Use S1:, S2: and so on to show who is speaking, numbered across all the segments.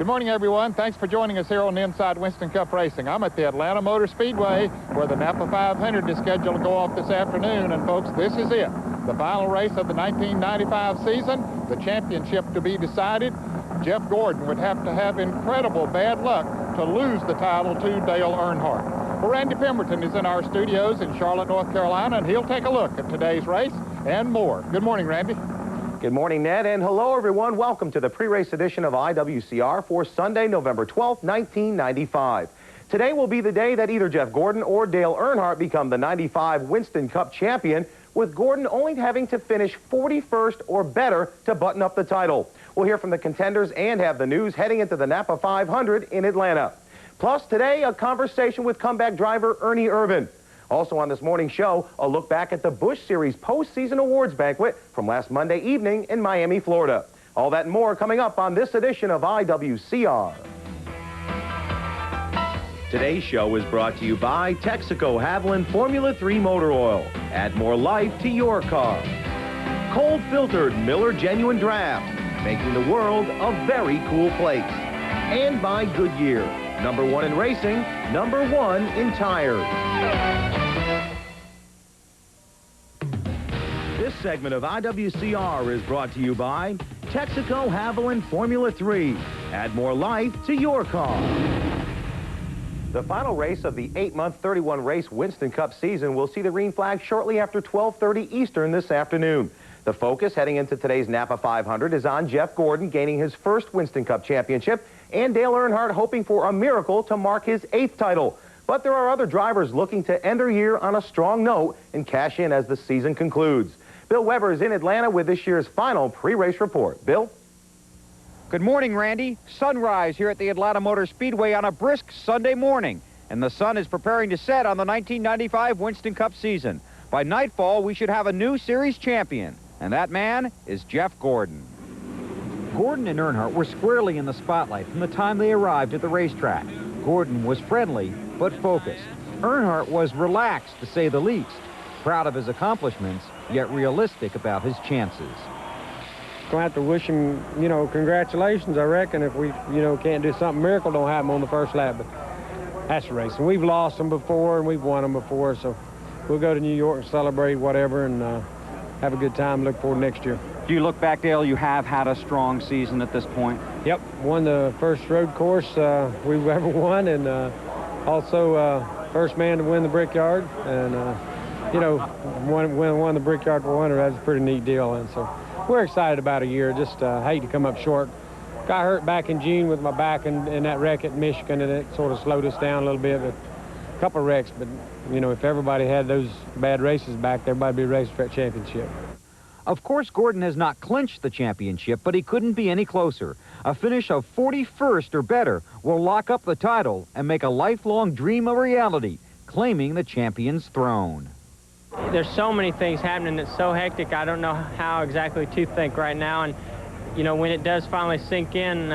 S1: Good morning, everyone. Thanks for joining us here on Inside Winston Cup Racing. I'm at the Atlanta Motor Speedway where the Napa 500 is scheduled to go off this afternoon. And, folks, this is it. The final race of the 1995 season, the championship to be decided. Jeff Gordon would have to have incredible bad luck to lose the title to Dale Earnhardt. Well, Randy Pemberton is in our studios in Charlotte, North Carolina, and he'll take a look at today's race and more. Good morning, Randy.
S2: Good morning, Ned, and hello, everyone. Welcome to the pre-race edition of IWCR for Sunday, November 12th, 1995. Today will be the day that either Jeff Gordon or Dale Earnhardt become the 95 Winston Cup champion, with Gordon only having to finish 41st or better to button up the title. We'll hear from the contenders and have the news heading into the Napa 500 in Atlanta. Plus, today, a conversation with comeback driver Ernie Irvan. Also on this morning's show, a look back at the Busch Series postseason awards banquet from last Monday evening in Miami, Florida. All that and more coming up on this edition of IWCR. Today's show is brought to you by Texaco Haviland Formula 3 Motor Oil. Add more life to your car. Cold filtered Miller Genuine Draft, making the world a very cool place. And by Goodyear, #1 in racing, #1 in tires. This segment of IWCR is brought to you by Texaco Haviland Formula 3. Add more life to your car. The final race of the 8-month 31-race Winston Cup season will see the green flag shortly after 12:30 Eastern this afternoon. The focus heading into today's Napa 500 is on Jeff Gordon gaining his first Winston Cup championship and Dale Earnhardt hoping for a miracle to mark his 8th title. But there are other drivers looking to end their year on a strong note and cash in as the season concludes. Bill Weber is in Atlanta with this year's final pre-race report. Bill?
S3: Good morning, Randy. Sunrise here at the Atlanta Motor Speedway on a brisk Sunday morning, and the sun is preparing to set on the 1995 Winston Cup season. By nightfall, we should have a new series champion, and that man is Jeff Gordon. Gordon and Earnhardt were squarely in the spotlight from the time they arrived at the racetrack. Gordon was friendly but focused. Earnhardt was relaxed, to say the least, proud of his accomplishments, yet realistic about his chances.
S4: Gonna have to wish him, congratulations, I reckon. If we, can't do something, miracle don't happen on the first lap, but that's racing. We've lost them before and we've won them before, so we'll go to New York and celebrate whatever and have a good time. Look forward next year.
S3: Do you look back, Dale, you have had a strong season at this point?
S4: Yep, won the first road course we've ever won, and also first man to win the Brickyard, and won the Brickyard 400. That's a pretty neat deal, and so we're excited about a year. Just hate to come up short. Got hurt back in June with my back in that wreck at Michigan, and it sort of slowed us down a little bit. But a couple of wrecks, but if everybody had those bad races back, everybody'd be racing for that championship.
S3: Of course, Gordon has not clinched the championship, but he couldn't be any closer. A finish of 41st or better will lock up the title and make a lifelong dream a reality, claiming the champion's throne.
S5: There's so many things happening. It's so hectic. I don't know how exactly to think right now. And, when it does finally sink in,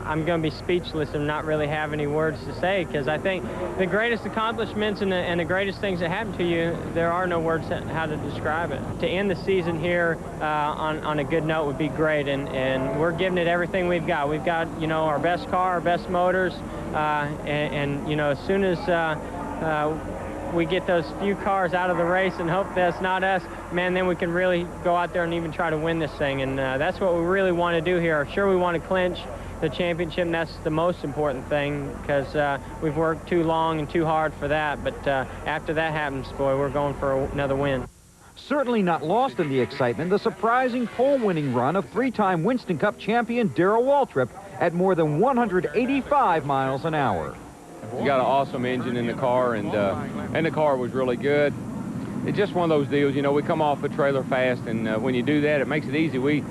S5: I'm going to be speechless and not really have any words to say, because I think the greatest accomplishments and the greatest things that happen to you, there are no words how to describe it. To end the season here on a good note would be great, and we're giving it everything we've got. We've got, our best car, our best motors, and as soon as we get those few cars out of the race and hope that's not us, man, then we can really go out there and even try to win this thing, and that's what we really want to do here. Sure, we want to clinch the championship, and that's the most important thing, because we've worked too long and too hard for that, but after that happens, boy, we're going for another win.
S3: Certainly not lost in the excitement, the surprising pole-winning run of three-time Winston Cup champion Darrell Waltrip at more than 185 miles an hour.
S6: You got an awesome engine in the car, and the car was really good. It's just one of those deals, we come off the trailer fast, and when you do that, it makes it easy. We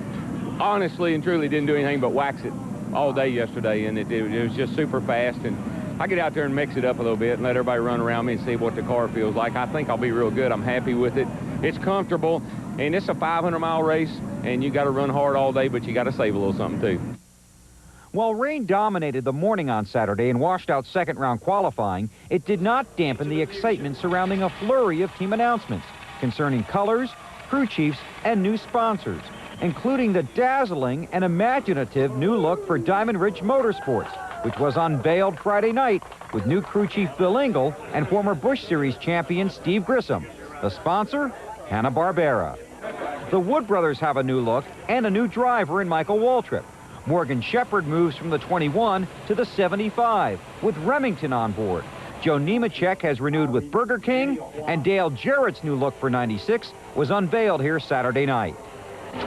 S6: honestly and truly didn't do anything but wax it all day yesterday, and it was just super fast. And I get out there and mix it up a little bit and let everybody run around me and see what the car feels like. I think I'll be real good. I'm happy with it. It's comfortable, and it's a 500-mile race, and you got to run hard all day, but you got to save a little something too.
S3: While rain dominated the morning on Saturday and washed out second-round qualifying, it did not dampen the excitement surrounding a flurry of team announcements concerning colors, crew chiefs, and new sponsors. including the dazzling and imaginative new look for Diamond Ridge Motorsports, which was unveiled Friday night with new crew chief Bill Engel and former Busch Series champion Steve Grissom. The sponsor, Hanna-Barbera. The Wood brothers have a new look and a new driver in Michael Waltrip. Morgan Shepherd moves from the 21 to the 75 with Remington on board. Joe Nemechek has renewed with Burger King, and Dale Jarrett's new look for 96 was unveiled here Saturday night.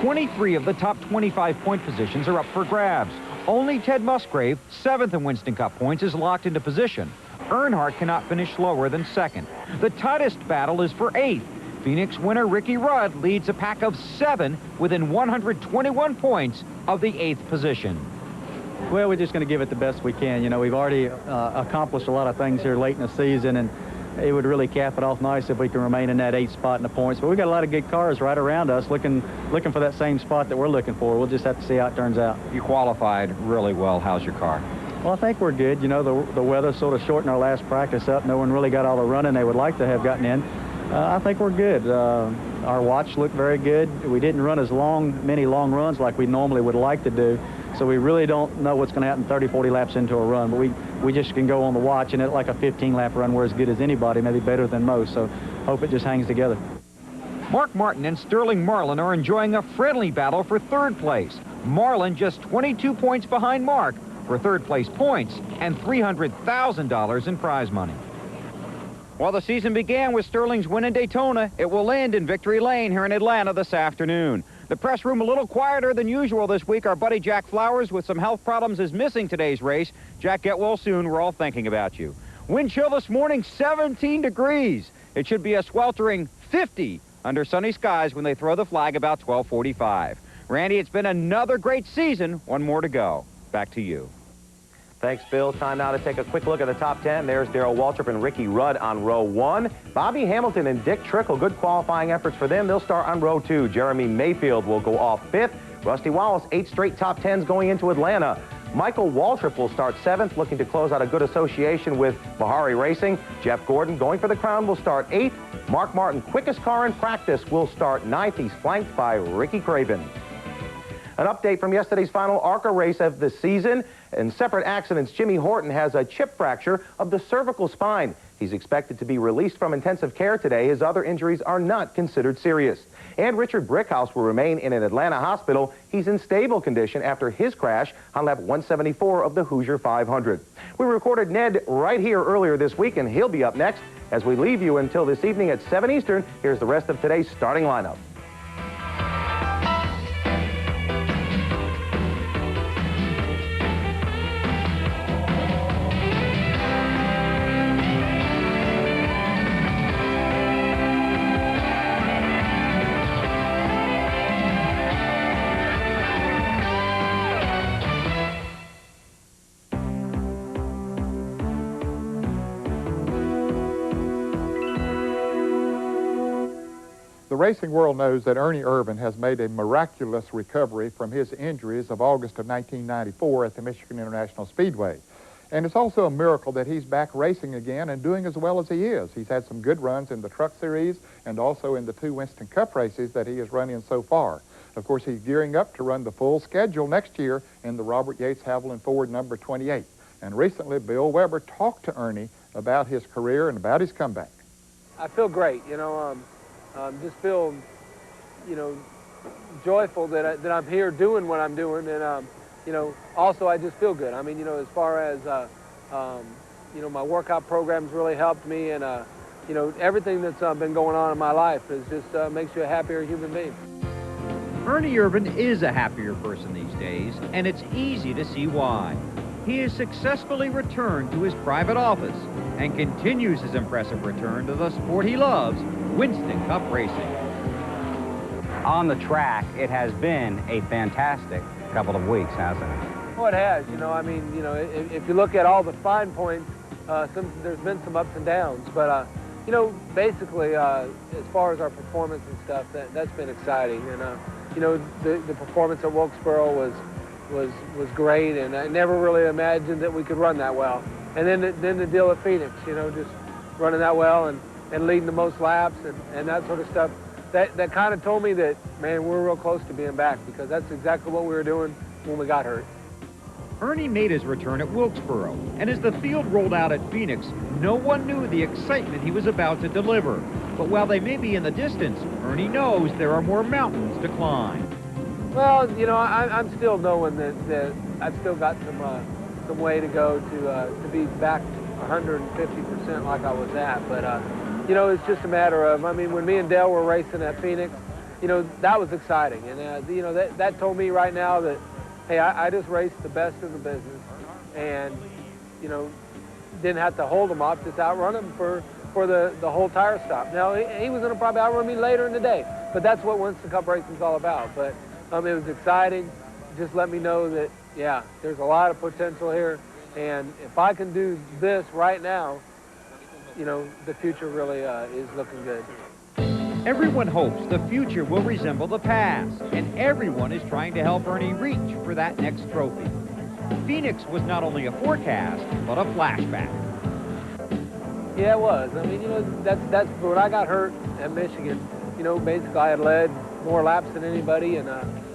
S3: 23 of the top 25 point positions are up for grabs. Only Ted Musgrave, 7th in Winston Cup points, is locked into position. Earnhardt cannot finish lower than 2nd. The tightest battle is for 8th. Phoenix winner Ricky Rudd leads a pack of 7 within 121 points of the 8th position.
S7: Well, we're just going to give it the best we can. You know, we've already accomplished a lot of things here late in the season, and it would really cap it off nice if we can remain in that 8th spot in the points. But we've got a lot of good cars right around us looking for that same spot that we're looking for. We'll just have to see how it turns out.
S3: You qualified really well. How's your car?
S7: Well, I think we're good. You know, the weather sort of shortened our last practice up. No one really got all the running they would like to have gotten in. I think we're good. Our watch looked very good. We didn't run as many long runs like we normally would like to do, so we really don't know what's going to happen 30, 40 laps into a run. But we just can go on the watch, and like a 15-lap run, we're as good as anybody, maybe better than most. So hope it just hangs together.
S3: Mark Martin and Sterling Marlin are enjoying a friendly battle for 3rd place. Marlin just 22 points behind Mark for 3rd place points and $300,000 in prize money. While the season began with Sterling's win in Daytona, it will end in Victory Lane here in Atlanta this afternoon. The press room a little quieter than usual this week. Our buddy Jack Flowers, with some health problems, is missing today's race. Jack, get well soon. We're all thinking about you. Wind chill this morning, 17 degrees. It should be a sweltering 50 under sunny skies when they throw the flag about 12:45. Randy, it's been another great season. One more to go. Back to you.
S2: Thanks, Bill. Time now to take a quick look at the top 10. There's Darrell Waltrip and Ricky Rudd on row 1. Bobby Hamilton and Dick Trickle, good qualifying efforts for them. They'll start on row 2. Jeremy Mayfield will go off 5th. Rusty Wallace, 8 straight top 10s going into Atlanta. Michael Waltrip will start 7th, looking to close out a good association with Bahari Racing. Jeff Gordon, going for the crown, will start 8th. Mark Martin, quickest car in practice, will start 9th. He's flanked by Ricky Craven. An update from yesterday's final ARCA race of the season. In separate accidents, Jimmy Horton has a chip fracture of the cervical spine. He's expected to be released from intensive care today. His other injuries are not considered serious. And Richard Brickhouse will remain in an Atlanta hospital. He's in stable condition after his crash on lap 174 of the Hoosier 500. We recorded Ned right here earlier this week, and he'll be up next. As we leave you until this evening at 7 Eastern, here's the rest of today's starting lineup.
S1: The racing world knows that Ernie Irvan has made a miraculous recovery from his injuries of August of 1994 at the Michigan International Speedway. And it's also a miracle that he's back racing again and doing as well as he is. He's had some good runs in the Truck Series and also in the 2 Winston Cup races that he has run in so far. Of course, he's gearing up to run the full schedule next year in the Robert Yates Haviland Ford number 28. And recently, Bill Weber talked to Ernie about his career and about his comeback.
S8: I feel great, just feel, joyful that I'm here doing what I'm doing, and also I just feel good. I mean, as far as my workout programs really helped me, and everything that's been going on in my life is just makes you a happier human being.
S3: Ernie Irvan is a happier person these days, and it's easy to see why. He has successfully returned to his private office and continues his impressive return to the sport he loves, Winston Cup racing.
S9: On the track, it has been a fantastic couple of weeks, hasn't it?
S8: Well, it has. If you look at all the fine points, there's been some ups and downs. But, basically, as far as our performance and stuff, that's been exciting. And, the performance at Wilkesboro was great, and I never really imagined that we could run that well. And then the deal at Phoenix, just running that well and leading the most laps and that sort of stuff. that kind of told me that, man, we're real close to being back, because that's exactly what we were doing when we got hurt.
S3: Ernie made his return at Wilkesboro, and as the field rolled out at Phoenix, no one knew the excitement he was about to deliver. But while they may be in the distance, Ernie knows there are more mountains to climb.
S8: Well, you know, I'm still knowing that I've still got some way to go to be back 150% like I was at. But, you know, it's just a matter of, I mean, when me and Dale were racing at Phoenix, you know, that was exciting. And, you know, that told me right now that, hey, I just raced the best in the business, and, you know, didn't have to hold him off, just outrun him for the whole tire stop. Now, he was going to probably outrun me later in the day, but that's what Winston Cup racing is all about. But it was exciting. Just let me know that, yeah, there's a lot of potential here, and if I can do this right now, you know, the future really is looking good.
S3: Everyone hopes the future will resemble the past, and everyone is trying to help Ernie reach for that next trophy. Phoenix was not only a forecast, but a flashback.
S8: Yeah, it was. I mean, you know, that's when I got hurt at Michigan. You know, basically I had led more laps than anybody, and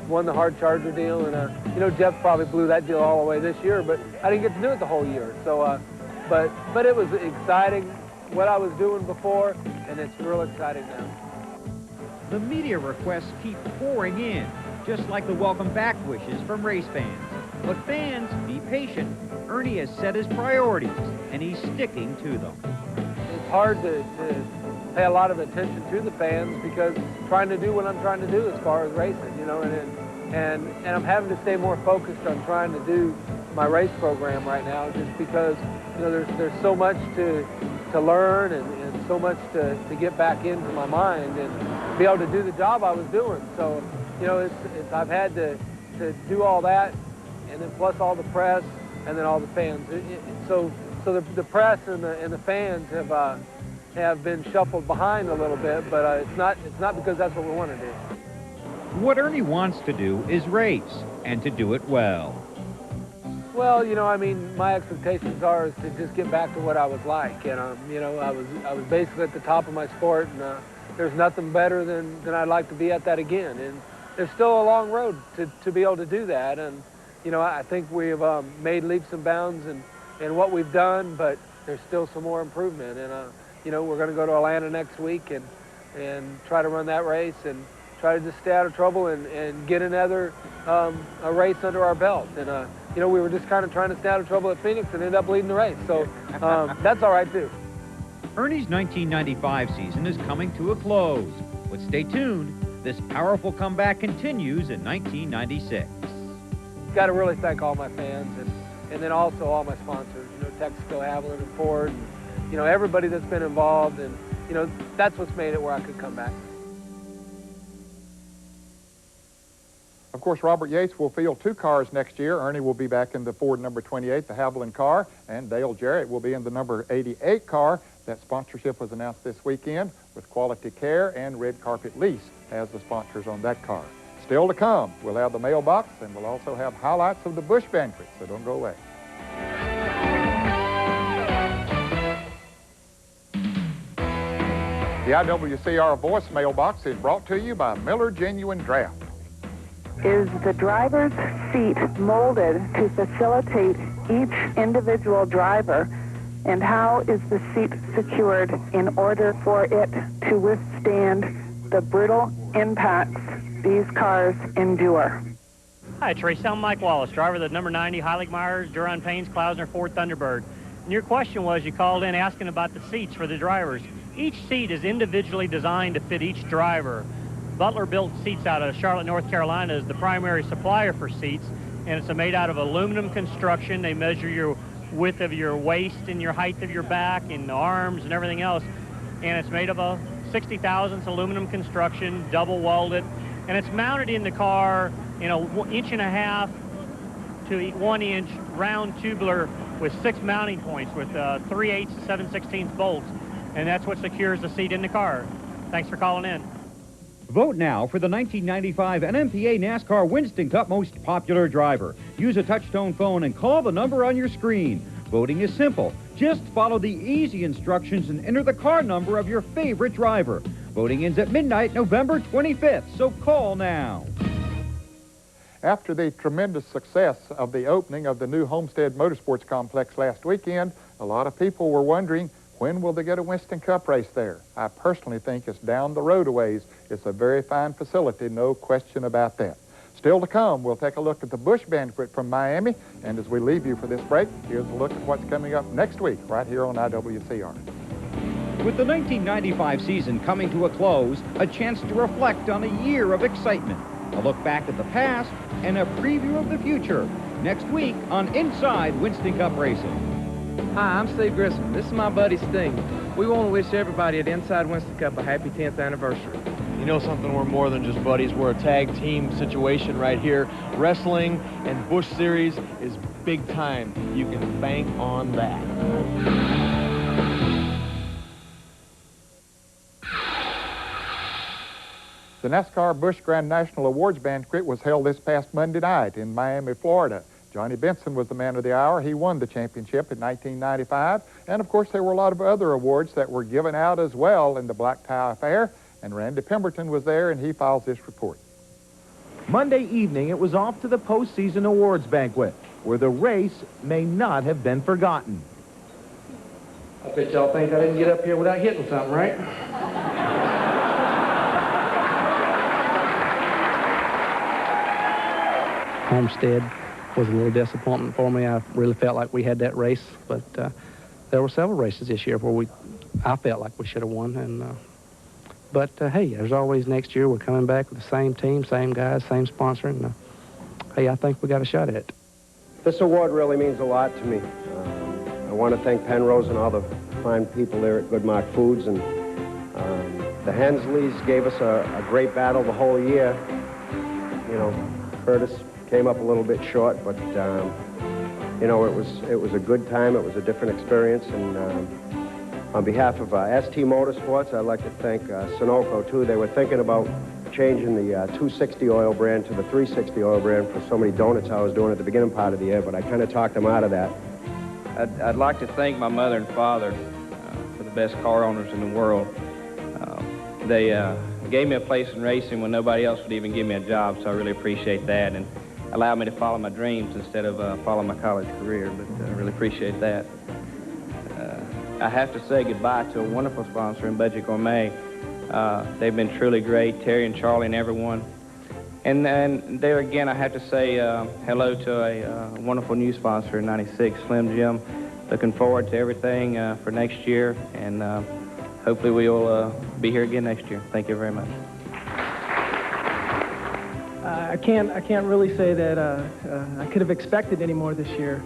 S8: won the hard charger deal. And you know, Jeff probably blew that deal all the way this year, but I didn't get to do it the whole year. So, but it was exciting what I was doing before, and it's real exciting now.
S3: The media requests keep pouring in, just like the welcome back wishes from race fans. But fans, be patient. Ernie has set his priorities, and he's sticking to them.
S8: It's hard to pay a lot of attention to the fans, because trying to do what I'm trying to do as far as racing, you know, and I'm having to stay more focused on trying to do my race program right now, just because, you know, there's so much to learn and so much to get back into my mind and be able to do the job I was doing. So, you know, I've had to do all that, and then plus all the press, and then all the fans. So the press and the fans have been shuffled behind a little bit, but it's not because that's what we want to do.
S3: What Ernie wants to do is race, and to do it well.
S8: Well, you know, I mean, my expectations are to just get back to what I was like, and you know, I was basically at the top of my sport, and there's nothing better than I'd like to be at that again. And there's still a long road to be able to do that, and you know, I think we've made leaps and bounds in what we've done, but there's still some more improvement. And you know, we're going to go to Atlanta next week and try to run that race and try to just stay out of trouble and get another a race under our belt. And you know, we were just kind of trying to stay out of trouble at Phoenix and end up leading the race. So that's all right too.
S3: Ernie's 1995 season is coming to a close, but stay tuned. This powerful comeback continues in 1996.
S8: Got to really thank all my fans and then also all my sponsors, you know, Texaco, Haviland, and Ford, and, you know, everybody that's been involved, and, you know, that's what's made it where I could come back.
S1: Of course, Robert Yates will field 2 cars next year. Ernie will be back in the Ford number 28, the Haviland car, and Dale Jarrett will be in the number 88 car. That sponsorship was announced this weekend with Quality Care and Red Carpet Lease as the sponsors on that car. Still to come, we'll have the mailbox, and we'll also have highlights of the Busch banquet, so don't go away. The IWCR voicemail box is brought to you by Miller Genuine Draft.
S10: Is the driver's seat molded to facilitate each individual driver, and how is the seat secured in order for it to withstand the brutal impacts these cars endure?
S11: Hi, Tracy. I'm Mike Wallace, driver of the number 90 Heilig Myers, Duran Paynes, Klausner Ford Thunderbird. And your question was, you called in asking about the seats for the drivers. Each seat is individually designed to fit each driver. Butler built seats out of Charlotte, North Carolina, as the primary supplier for seats, and it's made out of aluminum construction. They measure your width of your waist and your height of your back and the arms and everything else, and it's made of a 60 thousandths aluminum construction, double welded, and it's mounted in the car in a 1.5 to 1 inch round tubular with 6 mounting points with 3/8 7/16 bolts, and that's what secures the seat in the car. Thanks for calling in.
S3: Vote now for the 1995 NMPA NASCAR Winston Cup Most Popular Driver. Use a touch-tone phone and call the number on your screen. Voting is simple. Just follow the easy instructions and enter the car number of your favorite driver. Voting ends at midnight, November 25th, so call now.
S1: After the tremendous success of the opening of the new Homestead Motorsports Complex last weekend, a lot of people were wondering, when will they get a Winston Cup race there? I personally think it's down the road a ways. It's a very fine facility, no question about that. Still to come, we'll take a look at the Busch Banquet from Miami, and as we leave you for this break, here's a look at what's coming up next week right here on IWCR.
S3: With the 1995 season coming to a close, a chance to reflect on a year of excitement, a look back at the past, and a preview of the future. Next week on Inside Winston Cup Racing.
S12: Hi, I'm Steve Grissom. This is my buddy Sting. We want to wish everybody at Inside Winston Cup a happy 10th anniversary.
S13: You know something, we're more than just buddies. We're a tag team situation right here. Wrestling and Busch Series is big time. You can bank on that.
S1: The NASCAR Busch Grand National Awards Banquet was held this past Monday night in Miami, Florida. Johnny Benson was the man of the hour. He won the championship in 1995. And, of course, there were a lot of other awards that were given out as well in the Black Tie Affair. And Randy Pemberton was there, and he files this report.
S2: Monday evening, it was off to the postseason awards banquet, where the race may not have been forgotten.
S12: I bet y'all think I didn't get up here without hitting something, right? Homestead was a little disappointment for me. I really felt like we had that race, but there were several races this year where I felt like we should have won. And but hey, there's always next year. We're coming back with the same team, same guys, same sponsor, and hey, I think we got a shot at it.
S14: This award really means a lot to me. I want to thank Penrose and all the fine people there at Goodmark Foods, and the Hensleys gave us a great battle the whole year. You know, Curtis came up a little bit short, but you know, it was a good time. It was a different experience, and on behalf of ST Motorsports, I'd like to thank Sunoco too. They were thinking about changing the 260 oil brand to the 360 oil brand for so many donuts I was doing at the beginning part of the year, but I kind of talked them out of that.
S15: I'd like to thank my mother and father for the best car owners in the world. They gave me a place in racing when nobody else would even give me a job, so I really appreciate that, and allowed me to follow my dreams instead of following my college career, but I really appreciate that. I have to say goodbye to a wonderful sponsor in Budget Gourmet. They've been truly great, Terry and Charlie and everyone. And there again, I have to say hello to a wonderful new sponsor in 96, Slim Jim. Looking forward to everything for next year, and hopefully we will be here again next year. Thank you very much.
S16: I can't really say that I could have expected any more this year.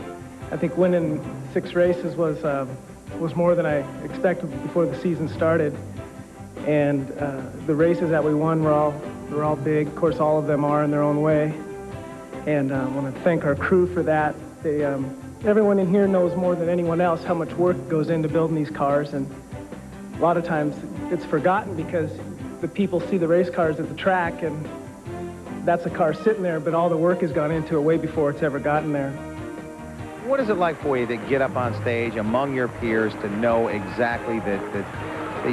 S16: I think winning 6 races was more than I expected before the season started. And the races that we won were all big. Of course, all of them are in their own way. And I want to thank our crew for that. Everyone in here knows more than anyone else how much work goes into building these cars. And a lot of times it's forgotten because the people see the race cars at the track, and that's a car sitting there, but all the work has gone into it way before it's ever gotten there.
S2: What is it like for you to get up on stage among your peers to know exactly that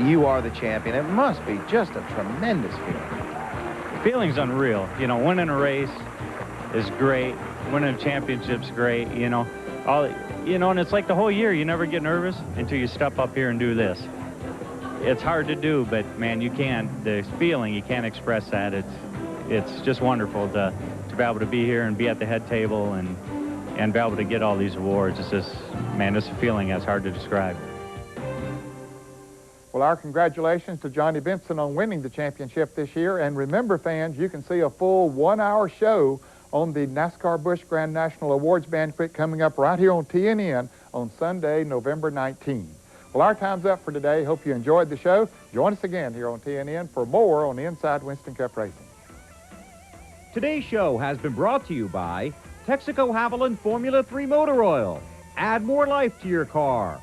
S2: you are the champion? It must be just a tremendous feeling.
S11: The feeling's unreal. You know, winning a race is great. Winning a championship's great. You know, and it's like the whole year you never get nervous until you step up here and do this. It's hard to do, but man, you can. The feeling, you can't express that. It's just wonderful to be able to be here and be at the head table and be able to get all these awards. It's just, man, it's a feeling that's hard to describe.
S1: Well, our congratulations to Johnny Benson on winning the championship this year. And remember, fans, you can see a full 1-hour show on the NASCAR Busch Grand National Awards Banquet coming up right here on TNN on Sunday, November 19. Well, our time's up for today. Hope you enjoyed the show. Join us again here on TNN for more on Inside Winston Cup Racing.
S3: Today's show has been brought to you by Texaco Haviland Formula 3 Motor Oil. Add more life to your car.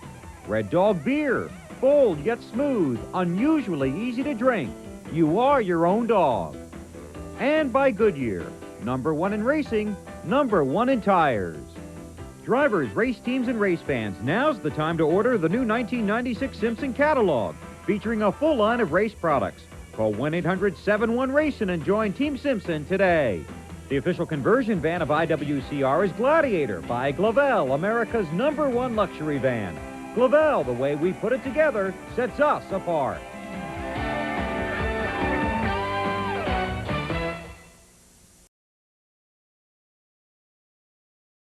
S3: Red Dog Beer. Bold yet smooth, unusually easy to drink. You are your own dog. And by Goodyear. #1 in racing, #1 in tires. Drivers, race teams, and race fans, now's the time to order the new 1996 Simpson catalog. featuring a full line of race products. Call 1-800-71-RACIN and join Team Simpson today. The official conversion van of IWCR is Gladiator by Glavelle, America's #1 luxury van. Glavelle, the way we put it together, sets us apart.